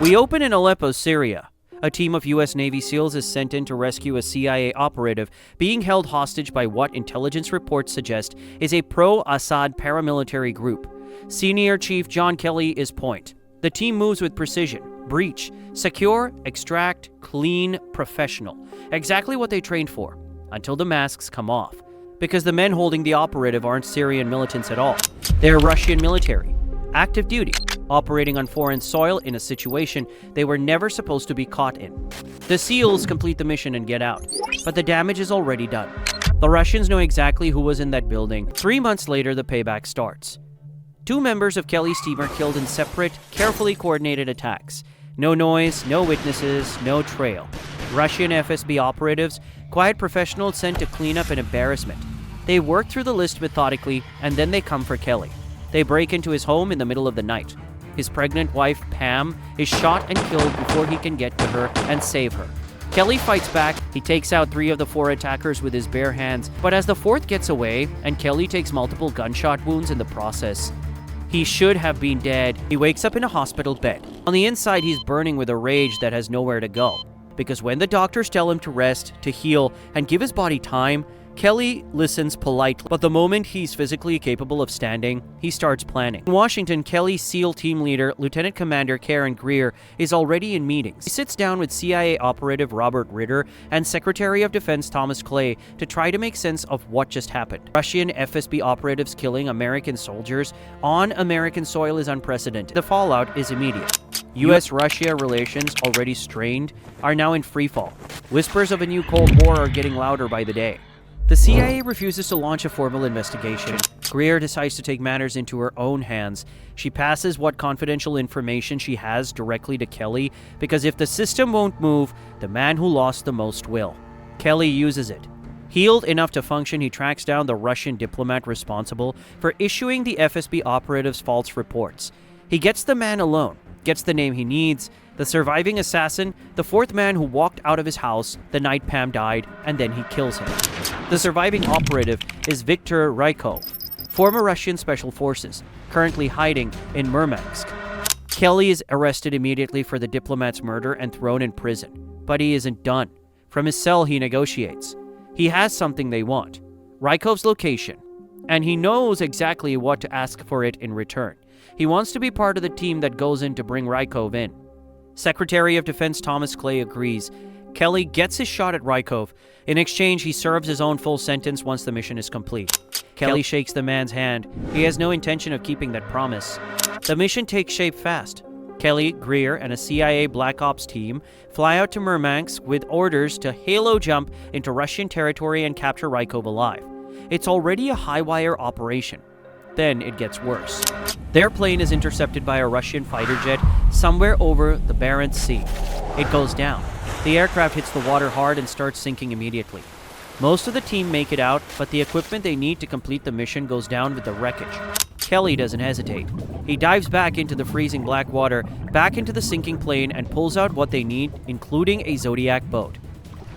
We open in Aleppo, Syria. A team of U.S. Navy SEALs is sent in to rescue a CIA operative being held hostage by what intelligence reports suggest is a pro-Assad paramilitary group. Senior Chief John Kelly is point. The team moves with precision, breach, secure, extract, clean, professional. Exactly what they trained for, until the masks come off. Because the men holding the operative aren't Syrian militants at all. They're Russian military, active duty, operating on foreign soil in a situation they were never supposed to be caught in. The SEALs complete the mission and get out, but the damage is already done. The Russians know exactly who was in that building. 3 months later, the payback starts. 2 members of Kelly's team are killed in separate, carefully coordinated attacks. No noise, no witnesses, no trail. Russian FSB operatives, quiet professionals sent to clean up an embarrassment. They work through the list methodically, and then they come for Kelly. They break into his home in the middle of the night. His pregnant wife, Pam, is shot and killed before he can get to her and save her. Kelly fights back. He takes out 3 of the 4 attackers with his bare hands, but as the 4th gets away, and Kelly takes multiple gunshot wounds in the process, he should have been dead. He wakes up in a hospital bed. On the inside, he's burning with a rage that has nowhere to go. Because when the doctors tell him to rest, to heal, and give his body time, Kelly listens politely, but the moment he's physically capable of standing, he starts planning. In Washington, Kelly's SEAL team leader, Lieutenant Commander Karen Greer, is already in meetings. He sits down with CIA operative Robert Ritter and Secretary of Defense Thomas Clay to try to make sense of what just happened. Russian FSB operatives killing American soldiers on American soil is unprecedented. The fallout is immediate. U.S.-Russia relations, already strained, are now in freefall. Whispers of a new Cold War are getting louder by the day. The CIA refuses to launch a formal investigation. Greer decides to take matters into her own hands. She passes what confidential information she has directly to Kelly, because if the system won't move, the man who lost the most will. Kelly uses it. Healed enough to function, he tracks down the Russian diplomat responsible for issuing the FSB operatives false reports. He gets the man alone, gets the name he needs, the surviving assassin, the 4th man who walked out of his house the night Pam died, and then he kills him. The surviving operative is Viktor Rykov, former Russian Special Forces, currently hiding in Murmansk. Kelly is arrested immediately for the diplomat's murder and thrown in prison. But he isn't done. From his cell, he negotiates. He has something they want, Rykov's location, and he knows exactly what to ask for it in return. He wants to be part of the team that goes in to bring Rykov in. Secretary of Defense Thomas Clay agrees. Kelly gets his shot at Rykov. In exchange, he serves his own full sentence once the mission is complete. Kelly shakes the man's hand. He has no intention of keeping that promise. The mission takes shape fast. Kelly, Greer, and a CIA Black Ops team fly out to Murmansk with orders to halo jump into Russian territory and capture Rykov alive. It's already a high-wire operation. Then it gets worse. Their plane is intercepted by a Russian fighter jet somewhere over the Barents Sea. It goes down. The aircraft hits the water hard and starts sinking immediately. Most of the team make it out, but the equipment they need to complete the mission goes down with the wreckage. Kelly doesn't hesitate. He dives back into the freezing black water, back into the sinking plane, and pulls out what they need, including a Zodiac boat.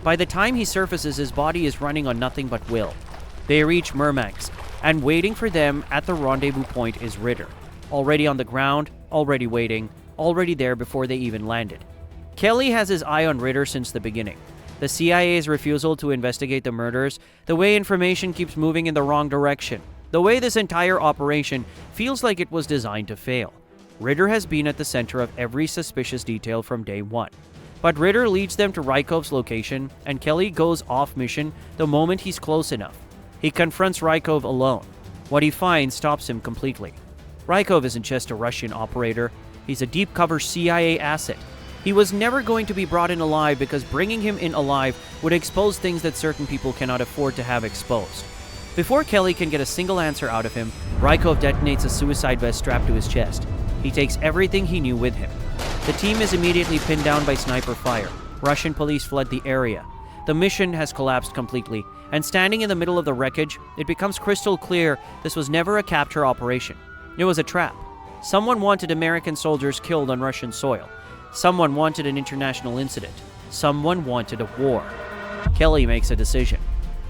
By the time he surfaces, his body is running on nothing but will. They reach Murmansk, and waiting for them at the rendezvous point is Ritter. Already on the ground, already waiting, already there before they even landed. Kelly has his eye on Ritter since the beginning. The CIA's refusal to investigate the murders, the way information keeps moving in the wrong direction, the way this entire operation feels like it was designed to fail. Ritter has been at the center of every suspicious detail from day one. But Ritter leads them to Rykov's location, and Kelly goes off mission the moment he's close enough. He confronts Rykov alone. What he finds stops him completely. Rykov isn't just a Russian operator. He's a deep-cover CIA asset. He was never going to be brought in alive because bringing him in alive would expose things that certain people cannot afford to have exposed. Before Kelly can get a single answer out of him, Rykov detonates a suicide vest strapped to his chest. He takes everything he knew with him. The team is immediately pinned down by sniper fire. Russian police fled the area. The mission has collapsed completely, and standing in the middle of the wreckage, it becomes crystal clear this was never a capture operation. It was a trap. Someone wanted American soldiers killed on Russian soil. Someone wanted an international incident. Someone wanted a war. Kelly makes a decision.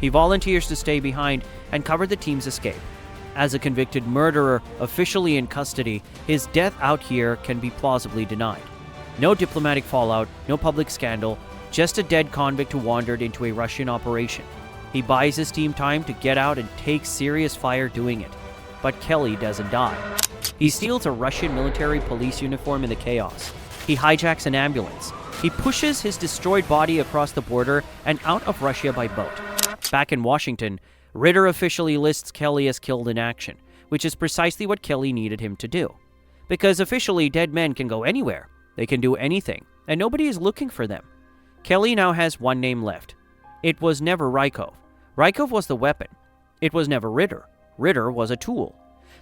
He volunteers to stay behind and cover the team's escape. As a convicted murderer officially in custody, his death out here can be plausibly denied. No diplomatic fallout, no public scandal, just a dead convict who wandered into a Russian operation. He buys his team time to get out and take serious fire doing it. But Kelly doesn't die. He steals a Russian military police uniform in the chaos. He hijacks an ambulance. He pushes his destroyed body across the border and out of Russia by boat. Back in Washington, Ritter officially lists Kelly as killed in action, which is precisely what Kelly needed him to do. Because officially, dead men can go anywhere. They can do anything, and nobody is looking for them. Kelly now has one name left. It was never Rykov. Rykov was the weapon. It was never Ritter. Ritter was a tool.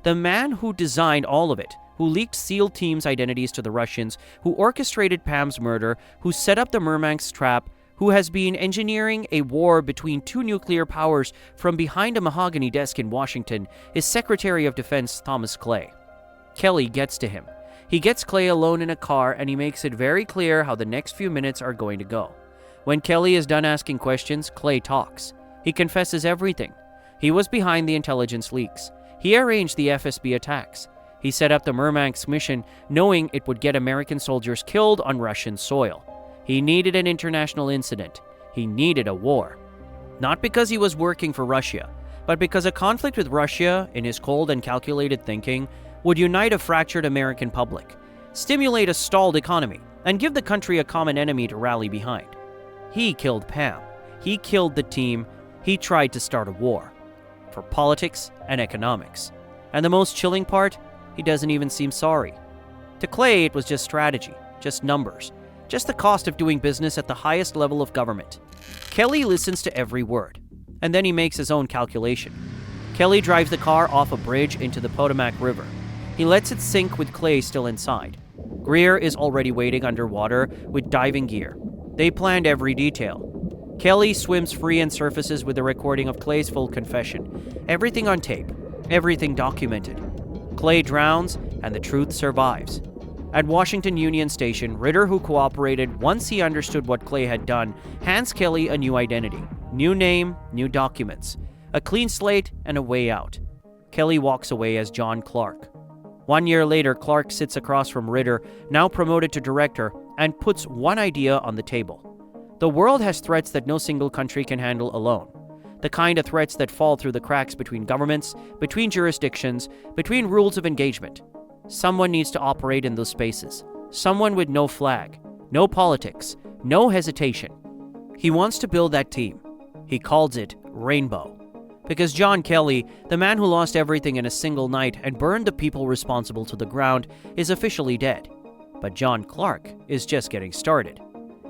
The man who designed all of it, who leaked SEAL teams' identities to the Russians, who orchestrated Pam's murder, who set up the Murmansk trap, who has been engineering a war between two nuclear powers from behind a mahogany desk in Washington, is Secretary of Defense Thomas Clay. Kelly gets to him. He gets Clay alone in a car, and he makes it very clear how the next few minutes are going to go. When Kelly is done asking questions, Clay talks. He confesses everything. He was behind the intelligence leaks. He arranged the FSB attacks. He set up the Murmansk mission knowing it would get American soldiers killed on Russian soil. He needed an international incident. He needed a war. Not because he was working for Russia, but because a conflict with Russia, in his cold and calculated thinking, would unite a fractured American public, stimulate a stalled economy, and give the country a common enemy to rally behind. He killed Pam. He killed the team. He tried to start a war. For politics and economics. And the most chilling part, he doesn't even seem sorry. To Clay, it was just strategy, just numbers, just the cost of doing business at the highest level of government. Kelly listens to every word, and then he makes his own calculation. Kelly drives the car off a bridge into the Potomac River. He lets it sink with Clay still inside. Greer is already waiting underwater with diving gear. They planned every detail. Kelly swims free and surfaces with a recording of Clay's full confession. Everything on tape, everything documented. Clay drowns, and the truth survives. At Washington Union Station, Ritter, who cooperated once he understood what Clay had done, hands Kelly a new identity, new name, new documents, a clean slate, and a way out. Kelly walks away as John Clark. 1 year later, Clark sits across from Ritter, now promoted to director, and puts one idea on the table. The world has threats that no single country can handle alone. The kind of threats that fall through the cracks between governments, between jurisdictions, between rules of engagement. Someone needs to operate in those spaces. Someone with no flag, no politics, no hesitation. He wants to build that team. He calls it Rainbow. Because John Kelly, the man who lost everything in a single night and burned the people responsible to the ground, is officially dead. But John Clark is just getting started.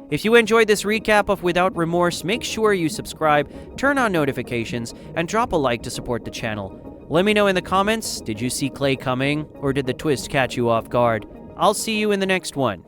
If you enjoyed this recap of Without Remorse, make sure you subscribe, turn on notifications, and drop a like to support the channel. Let me know in the comments, did you see Clay coming, or did the twist catch you off guard? I'll see you in the next one.